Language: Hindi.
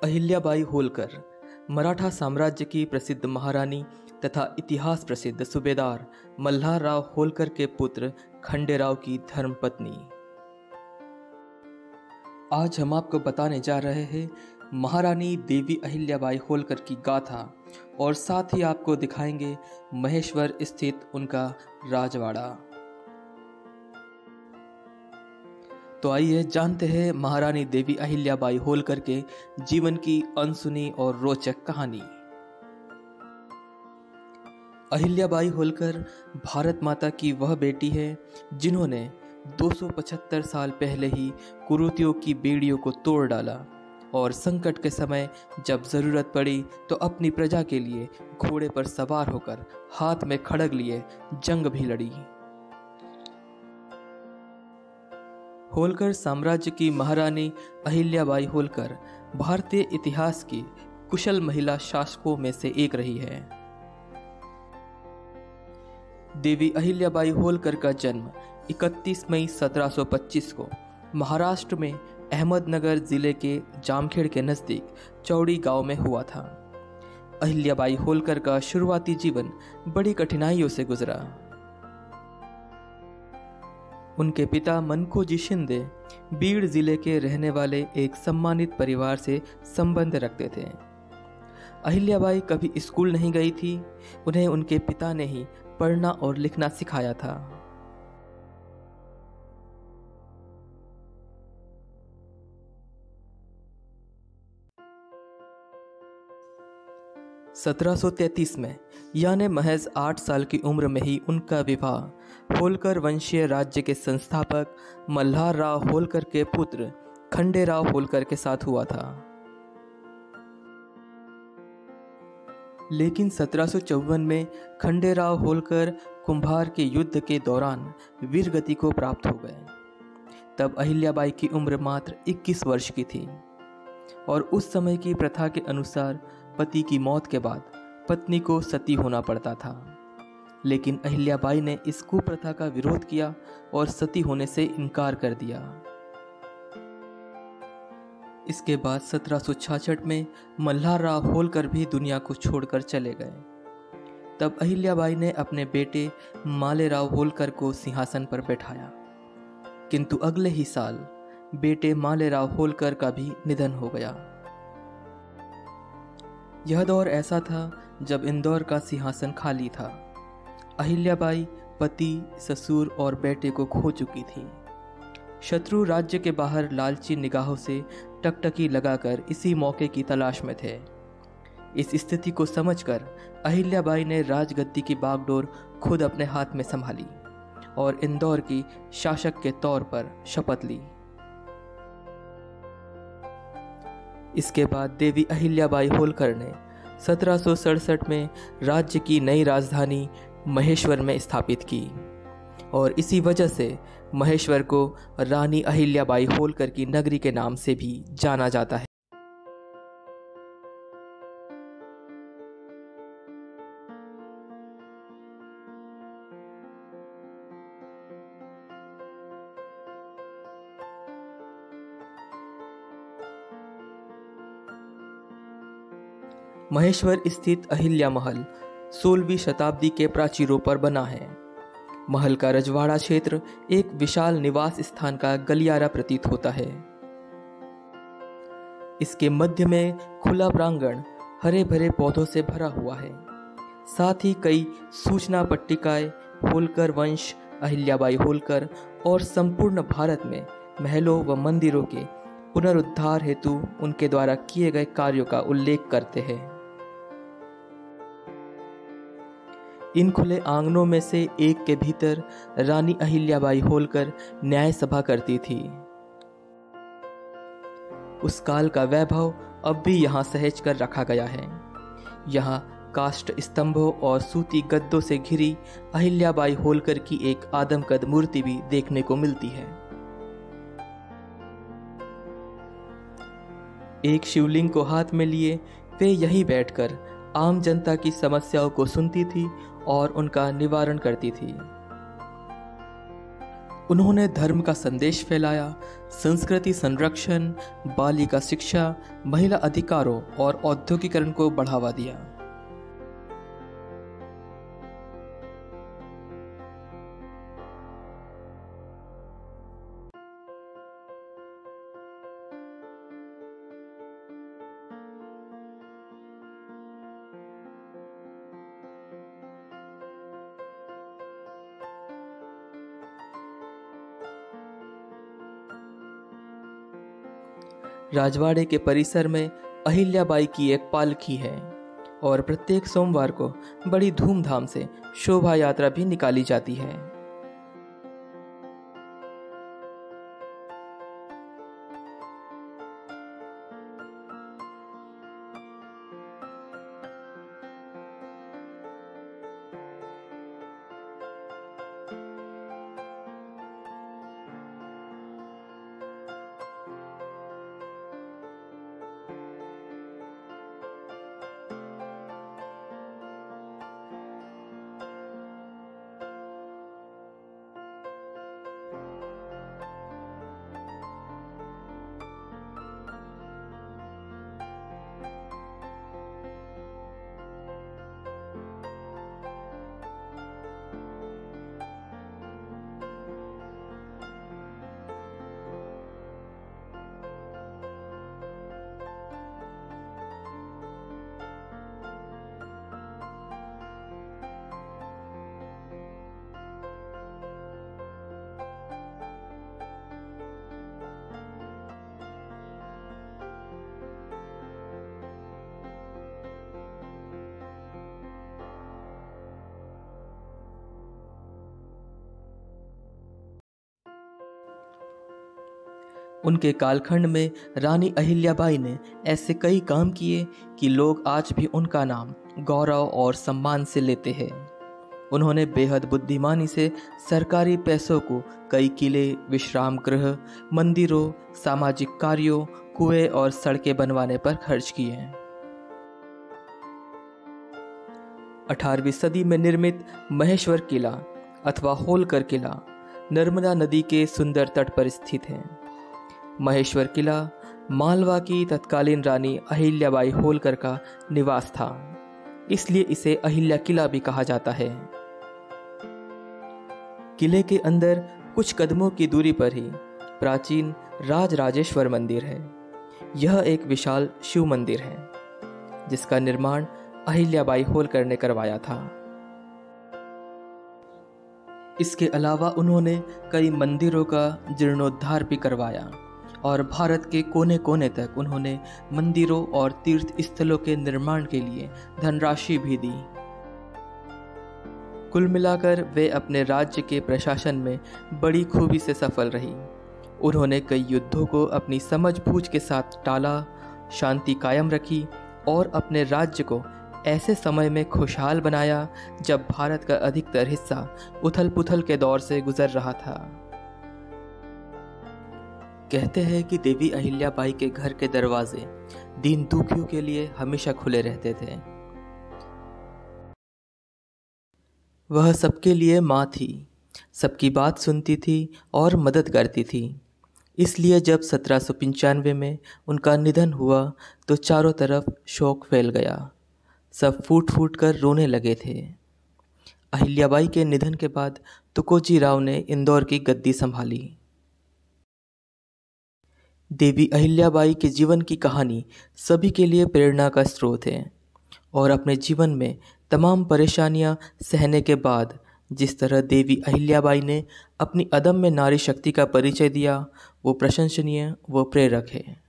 अहिल्याबाई होलकर मराठा साम्राज्य की प्रसिद्ध महारानी तथा इतिहास प्रसिद्ध सूबेदार मल्हारराव होलकर के पुत्र खंडेराव की धर्मपत्नी। आज हम आपको बताने जा रहे हैं महारानी देवी अहिल्याबाई होलकर की गाथा और साथ ही आपको दिखाएंगे महेश्वर स्थित उनका राजवाड़ा। तो आइए जानते हैं महारानी देवी अहिल्याबाई होलकर के जीवन की अनसुनी और रोचक कहानी। अहिल्याबाई होलकर भारत माता की वह बेटी है जिन्होंने 275 साल पहले ही कुरीतियों की बेड़ियों को तोड़ डाला और संकट के समय जब जरूरत पड़ी तो अपनी प्रजा के लिए घोड़े पर सवार होकर हाथ में खड़ग लिए जंग भी लड़ी। होलकर साम्राज्य की महारानी अहिल्याबाई होलकर भारतीय इतिहास की कुशल महिला शासकों में से एक रही है। देवी अहिल्याबाई होलकर का जन्म 31 मई 1725 को महाराष्ट्र में अहमदनगर जिले के जामखेड़ के नजदीक चौड़ी गांव में हुआ था। अहिल्याबाई होलकर का शुरुआती जीवन बड़ी कठिनाइयों से गुजरा। उनके पिता मनखोजी शिंदे बीड़ जिले के रहने वाले एक सम्मानित परिवार से संबंध रखते थे। अहिल्याबाई कभी स्कूल नहीं गई थी। उन्हें उनके पिता ने ही पढ़ना और लिखना सिखाया था। (1733) में यानी महज 8 साल की उम्र में ही उनका विवाह होलकर वंशीय राज्य के संस्थापक मल्हारराव होलकर के पुत्र खंडेराव होलकर के साथ हुआ था। लेकिन 1754 में खंडेराव होलकर कुंभार के युद्ध के दौरान वीरगति को प्राप्त हो गए। तब अहिल्याबाई की उम्र मात्र 21 वर्ष की थी और उस समय की प्रथा के अनुसार पति की मौत के बाद पत्नी को सती होना पड़ता था। लेकिन अहिल्याबाई ने इस कुप्रथा का विरोध किया और सती होने से इनकार कर दिया। इसके बाद 1766 में मल्हारराव होलकर भी दुनिया को छोड़कर चले गए। तब अहिल्याबाई ने अपने बेटे मालेराव होलकर को सिंहासन पर बैठाया, किंतु अगले ही साल बेटे मालेराव होलकर का भी निधन हो गया। यह दौर ऐसा था जब इंदौर का सिंहासन खाली था। अहिल्याबाई पति, ससुर और बेटे को खो चुकी थी। शत्रु राज्य के बाहर लालची निगाहों से टकटकी लगाकर इसी मौके की तलाश में थे। इस स्थिति को समझकर अहिल्याबाई ने राजगद्दी की बागडोर खुद अपने हाथ में संभाली और इंदौर की शासक के तौर पर शपथ ली। इसके बाद देवी अहिल्याबाई होलकर ने 1767 में राज्य की नई राजधानी महेश्वर में स्थापित की और इसी वजह से महेश्वर को रानी अहिल्याबाई होलकर की नगरी के नाम से भी जाना जाता है। महेश्वर स्थित अहिल्या महल 16वीं शताब्दी के प्राचीरों पर बना है। महल का रजवाड़ा क्षेत्र एक विशाल निवास स्थान का गलियारा प्रतीत होता है। इसके मध्य में खुला प्रांगण हरे भरे पौधों से भरा हुआ है। साथ ही कई सूचना पट्टिकाएं होलकर वंश, अहिल्याबाई होलकर और संपूर्ण भारत में महलों व मंदिरों के पुनरुद्धार हेतु उनके द्वारा किए गए कार्यों का उल्लेख करते हैं। इन खुले आंगनों में से एक के भीतर रानी अहिल्याबाई होलकर न्याय सभा करती थी। उस काल का वैभव अब भी यहाँ सहेज कर रखा गया है। यहाँ काष्ठ स्तंभों और सूती गद्दों से घिरी अहिल्याबाई होलकर की एक आदमकद मूर्ति भी देखने को मिलती है। एक शिवलिंग को हाथ में लिए वे यहीं बैठकर आम जनता की समस्याओं को सुनती थी और उनका निवारण करती थी। उन्होंने धर्म का संदेश फैलाया, संस्कृति संरक्षण, बालिका शिक्षा, महिला अधिकारों और औद्योगिकरण को बढ़ावा दिया। राजवाड़े के परिसर में अहिल्याबाई की एक पालकी है और प्रत्येक सोमवार को बड़ी धूमधाम से शोभा यात्रा भी निकाली जाती है। उनके कालखंड में रानी अहिल्याबाई ने ऐसे कई काम किए कि लोग आज भी उनका नाम गौरव और सम्मान से लेते हैं। उन्होंने बेहद बुद्धिमानी से सरकारी पैसों को कई किले, विश्राम गृह, मंदिरों, सामाजिक कार्यों, कुएं और सड़कें बनवाने पर खर्च किए। 18वीं सदी में निर्मित महेश्वर किला अथवा होलकर किला नर्मदा नदी के सुंदर तट पर स्थित है। महेश्वर किला मालवा की तत्कालीन रानी अहिल्याबाई होलकर का निवास था, इसलिए इसे अहिल्या किला भी कहा जाता है। किले के अंदर कुछ कदमों की दूरी पर ही प्राचीन राजराजेश्वर मंदिर है। यह एक विशाल शिव मंदिर है जिसका निर्माण अहिल्याबाई होलकर ने करवाया था। इसके अलावा उन्होंने कई मंदिरों का जीर्णोद्धार भी करवाया और भारत के कोने कोने तक उन्होंने मंदिरों और तीर्थ स्थलों के निर्माण के लिए धनराशि भी दी। कुल मिलाकर वे अपने राज्य के प्रशासन में बड़ी खूबी से सफल रही। उन्होंने कई युद्धों को अपनी समझबूझ के साथ टाला, शांति कायम रखी और अपने राज्य को ऐसे समय में खुशहाल बनाया जब भारत का अधिकतर हिस्सा उथल पुथल के दौर से गुजर रहा था। कहते हैं कि देवी अहिल्याबाई के घर के दरवाजे दीन दुखियों के लिए हमेशा खुले रहते थे। वह सबके लिए माँ थी, सबकी बात सुनती थी और मदद करती थी। इसलिए जब 1795 में उनका निधन हुआ तो चारों तरफ शोक फैल गया। सब फूट फूट कर रोने लगे थे। अहिल्याबाई के निधन के बाद तुकोजी राव ने इंदौर की गद्दी संभाली। देवी अहिल्याबाई के जीवन की कहानी सभी के लिए प्रेरणा का स्रोत है और अपने जीवन में तमाम परेशानियां सहने के बाद जिस तरह देवी अहिल्याबाई ने अपनी अदम्य नारी शक्ति का परिचय दिया, वो प्रशंसनीय, वो प्रेरक है।